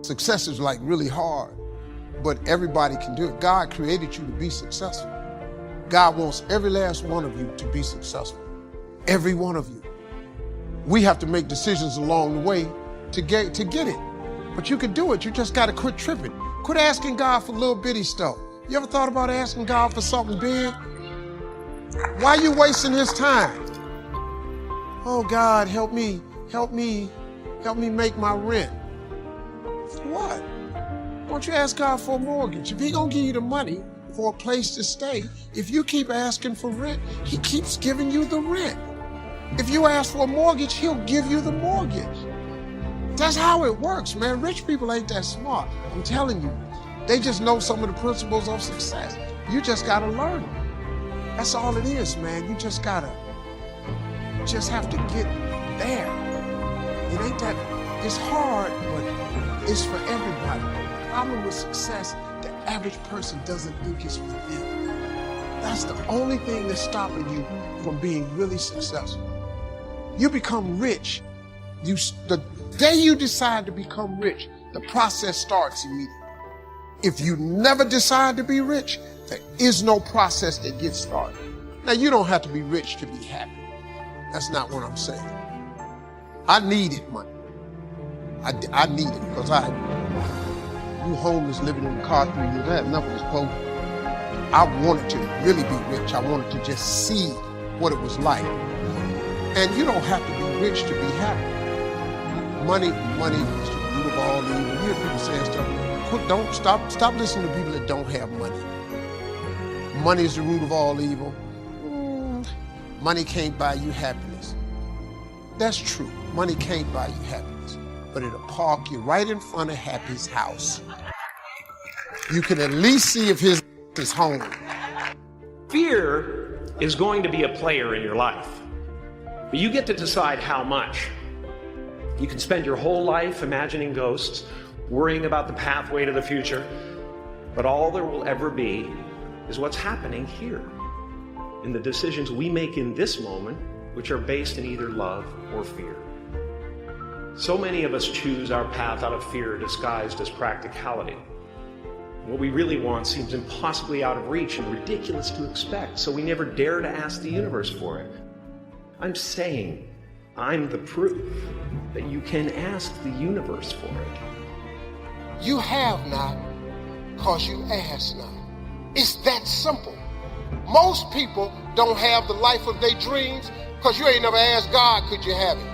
Success is like really hard, but everybody can do it. God created you to be successful. God wants every last one of you to be successful. Every one of you. We have to make decisions along the way to get it. But you can do it. You just got to quit tripping. Quit asking God for little bitty stuff. You ever thought about asking God for something big? Why are you wasting his time? Oh, God, help me make my rent. For what? Why don't you ask God for a mortgage? If he gonna give you the money for a place to stay, if you keep asking for rent, he keeps giving you the rent. If you ask for a mortgage, he'll give you the mortgage. That's how it works, man. Rich people ain't that smart. I'm telling you. They just know some of the principles of success. You just gotta learn them. That's all it is, man. You just have to get there. It ain't that, it's hard, but it's for everybody. The problem with success, the average person doesn't think it's for them. That's the only thing that's stopping you from being really successful. You become rich. The day you decide to become rich, the process starts immediately. If you never decide to be rich, there is no process that gets started. Now, you don't have to be rich to be happy. That's not what I'm saying. I needed money. I needed it because I was homeless, living in a car 3 years. I had nothing to clothes. I wanted to really be rich. I wanted to just see what it was like. And you don't have to be rich to be happy. Money is the root of all evil. You hear people saying stuff. Stop listening to people that don't have money. Money is the root of all evil. Money can't buy you happiness. That's true. Money can't buy you happiness. But it'll park you right in front of Happy's house. You can at least see if his is home. Fear is going to be a player in your life. But you get to decide how much. You can spend your whole life imagining ghosts, worrying about the pathway to the future, but all there will ever be is what's happening here, in the decisions we make in this moment, which are based in either love or fear. So many of us choose our path out of fear disguised as practicality. What we really want seems impossibly out of reach and ridiculous to expect, so we never dare to ask the universe for it. I'm saying I'm the proof that you can ask the universe for it. You have not because you ask not. It's that simple. Most people don't have the life of their dreams because you ain't never asked God, could you have it?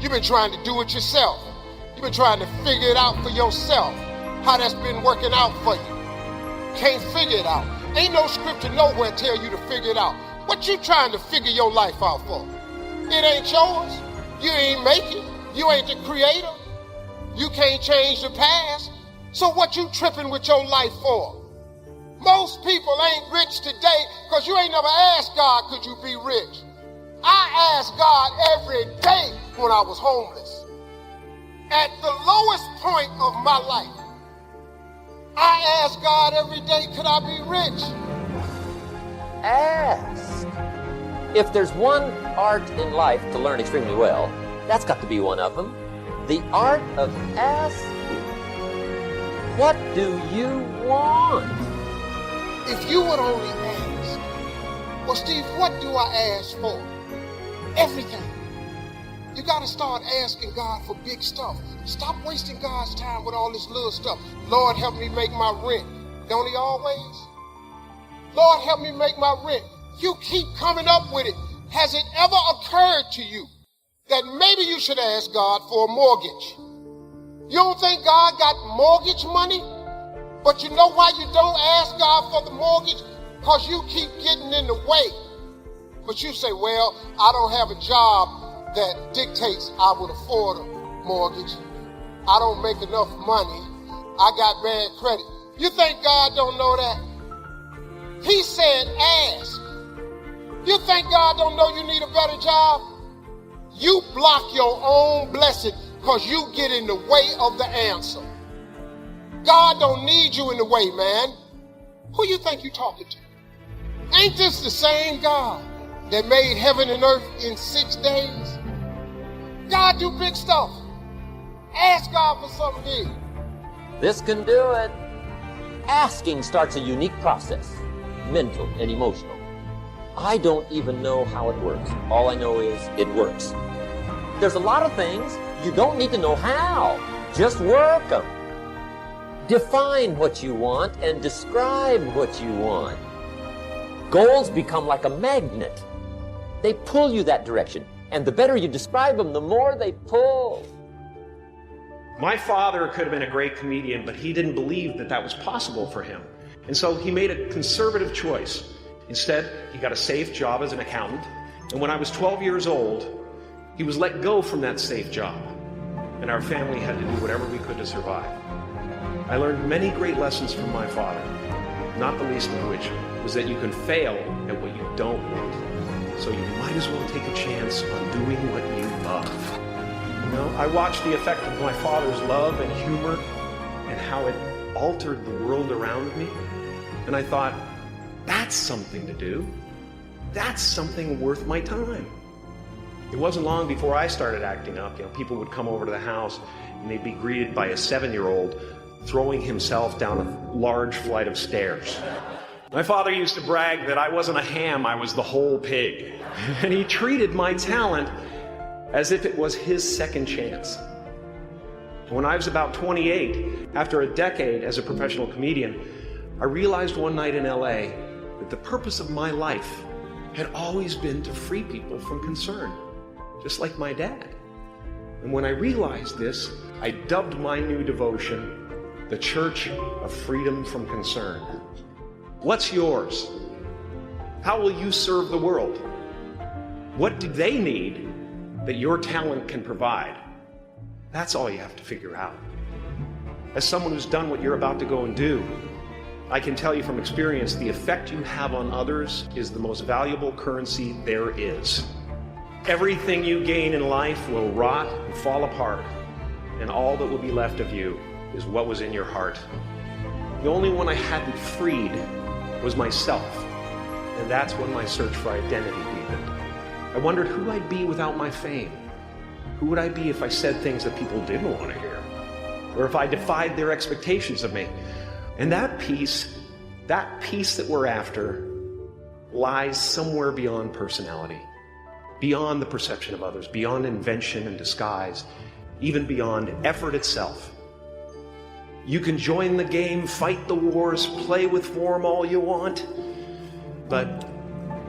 You've been trying to do it yourself. You've been trying to figure it out for yourself, how that's been working out for you. Can't figure it out. Ain't no scripture nowhere tell you to figure it out. What you trying to figure your life out for? It ain't yours. You ain't make it. You ain't the creator. You can't change the past. So what you tripping with your life for? Most people ain't rich today because you ain't never asked God, could you be rich? I asked God every day when I was homeless. At the lowest point of my life, I asked God every day, could I be rich? Ask. If there's one art in life to learn extremely well, that's got to be one of them. The art of asking. What do you want? If you would only ask. Well, Steve, what do I ask for? Everything. You got to start asking God for big stuff. Stop wasting God's time with all this little stuff. Lord, help me make my rent. Don't he always? Lord, help me make my rent. You keep coming up with it. Has it ever occurred to you that maybe you should ask God for a mortgage? You don't think God got mortgage money? But you know why you don't ask God for the mortgage? Because you keep getting in the way. But you say, well, I don't have a job that dictates I would afford a mortgage. I don't make enough money. I got bad credit. You think God don't know that? He said ask. You think God don't know you need a better job? You block your own blessing because you get in the way of the answer. God don't need you in the way, man. Who you think you talking to? Ain't this the same God that made heaven and earth in 6 days? God do big stuff. Ask God for something big. This can do it. Asking starts a unique process, mental and emotional. I don't even know how it works. All I know is it works. There's a lot of things you don't need to know how. Just work them. Define what you want and describe what you want. Goals become like a magnet. They pull you that direction. And the better you describe them, the more they pull. My father could have been a great comedian, but he didn't believe that that was possible for him. And so he made a conservative choice. Instead, he got a safe job as an accountant. And when I was 12 years old, he was let go from that safe job. And our family had to do whatever we could to survive. I learned many great lessons from my father, not the least of which was that you can fail at what you don't want. So you might as well take a chance on doing what you love. You know, I watched the effect of my father's love and humor and how it altered the world around me. And I thought, that's something to do. That's something worth my time. It wasn't long before I started acting up. You know, people would come over to the house and they'd be greeted by a 7-year-old throwing himself down a large flight of stairs. My father used to brag that I wasn't a ham, I was the whole pig. And he treated my talent as if it was his second chance. When I was about 28, after a decade as a professional comedian, I realized one night in LA that the purpose of my life had always been to free people from concern, just like my dad. And when I realized this, I dubbed my new devotion the Church of Freedom from Concern. What's yours? How will you serve the world? What do they need that your talent can provide? That's all you have to figure out. As someone who's done what you're about to go and do, I can tell you from experience, the effect you have on others is the most valuable currency there is. Everything you gain in life will rot and fall apart, and all that will be left of you is what was in your heart. The only one I hadn't freed was myself, and that's when my search for identity deepened. I wondered who I'd be without my fame. Who would I be if I said things that people didn't want to hear? Or if I defied their expectations of me? And that peace that we're after, lies somewhere beyond personality, beyond the perception of others, beyond invention and disguise, even beyond effort itself. You can join the game, fight the wars, play with form all you want, but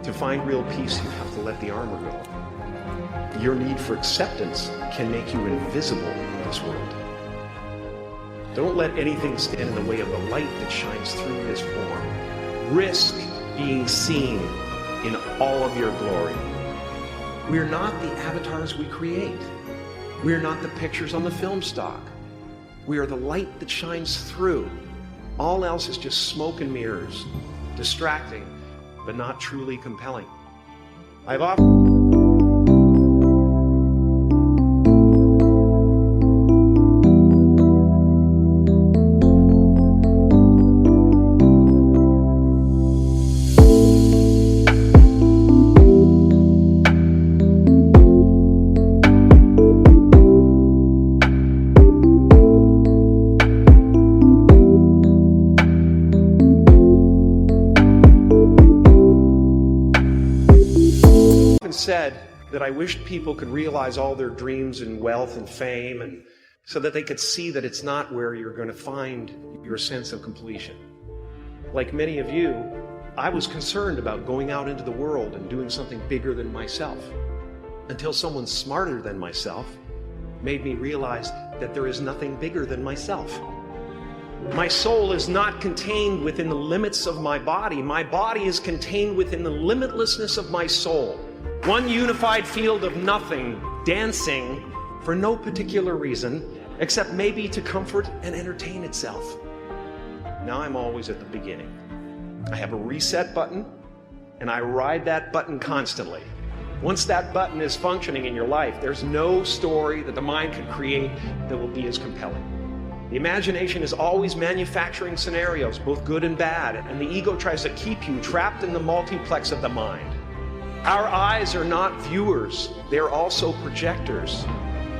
to find real peace, you have to let the armor go. Your need for acceptance can make you invisible in this world. Don't let anything stand in the way of the light that shines through this form. Risk being seen in all of your glory. We're not the avatars we create. We're not the pictures on the film stock. We are the light that shines through. All else is just smoke and mirrors, distracting, but not truly compelling. I've often said that I wished people could realize all their dreams and wealth and fame, and so that they could see that it's not where you're going to find your sense of completion. Like many of you, I was concerned about going out into the world and doing something bigger than myself, until someone smarter than myself made me realize that there is nothing bigger than myself. My soul is not contained within the limits of my body. My body is contained within the limitlessness of my soul. One unified field of nothing, dancing for no particular reason, except maybe to comfort and entertain itself. Now I'm always at the beginning. I have a reset button, and I ride that button constantly. Once that button is functioning in your life, there's no story that the mind can create that will be as compelling. The imagination is always manufacturing scenarios, both good and bad, and the ego tries to keep you trapped in the multiplex of the mind. Our eyes are not viewers, they're also projectors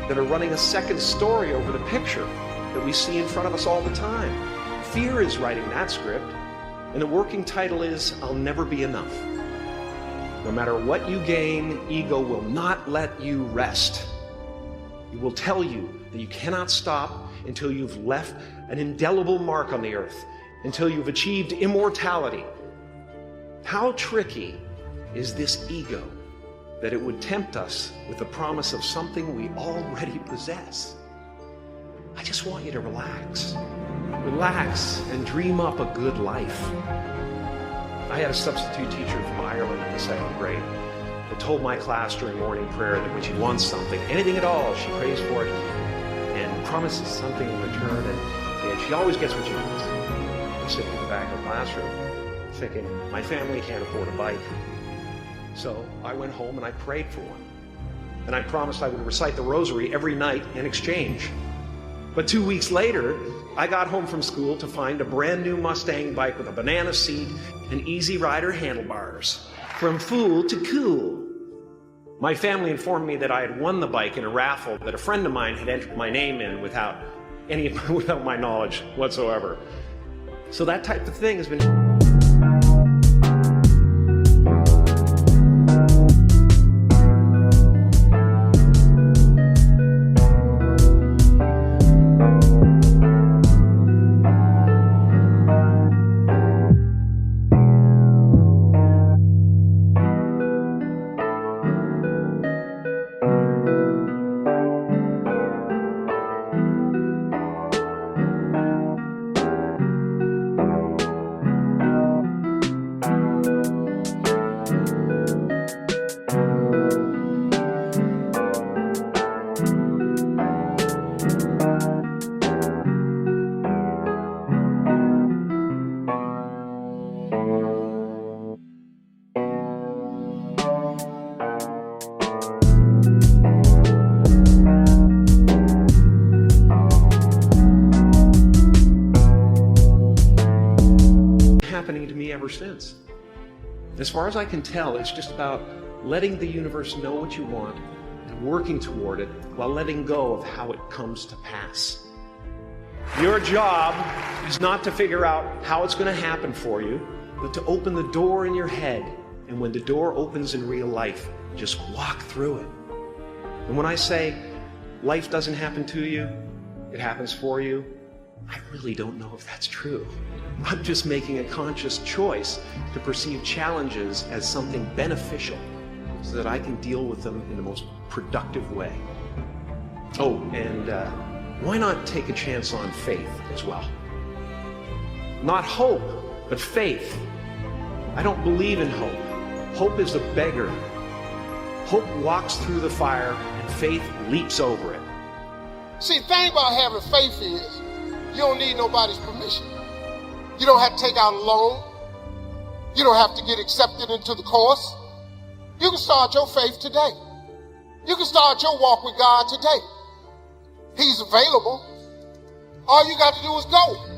that are running a second story over the picture. that we see in front of us all the time. Fear is writing that script, and the working title is, I'll never be enough. No matter what you gain, ego will not let you rest. It will tell you that you cannot stop until you've left an indelible mark on the earth, until you've achieved immortality. How tricky is this ego that it would tempt us with the promise of something we already possess? I just want you to relax. Relax and dream up a good life. I had a substitute teacher from Ireland in the 2nd grade that told my class during morning prayer that when she wants something, anything at all, she prays for it and promises something in return, and she always gets what she wants. I'm sitting in the back of the classroom thinking, my family can't afford a bike. So I went home and I prayed for one. And I promised I would recite the rosary every night in exchange. But 2 weeks later, I got home from school to find a brand new Mustang bike with a banana seat and Easy Rider handlebars. From fool to cool. My family informed me that I had won the bike in a raffle that a friend of mine had entered my name in without my knowledge whatsoever. So that type of thing has been... happening to me ever since. As far as I can tell, it's just about letting the universe know what you want and working toward it while letting go of how it comes to pass. Your job is not to figure out how it's going to happen for you, but to open the door in your head. And when the door opens in real life, just walk through it. And when I say life doesn't happen to you, it happens for you, I really don't know if that's true. I'm just making a conscious choice to perceive challenges as something beneficial so that I can deal with them in the most productive way. Oh, and why not take a chance on faith as well? Not hope, but faith. I don't believe in hope. Hope is a beggar. Hope walks through the fire and faith leaps over it. See, the thing about having faith is you don't need nobody's permission. You don't have to take out a loan. You don't have to get accepted into the course. You can start your faith today. You can start your walk with God today. He's available. All you got to do is go.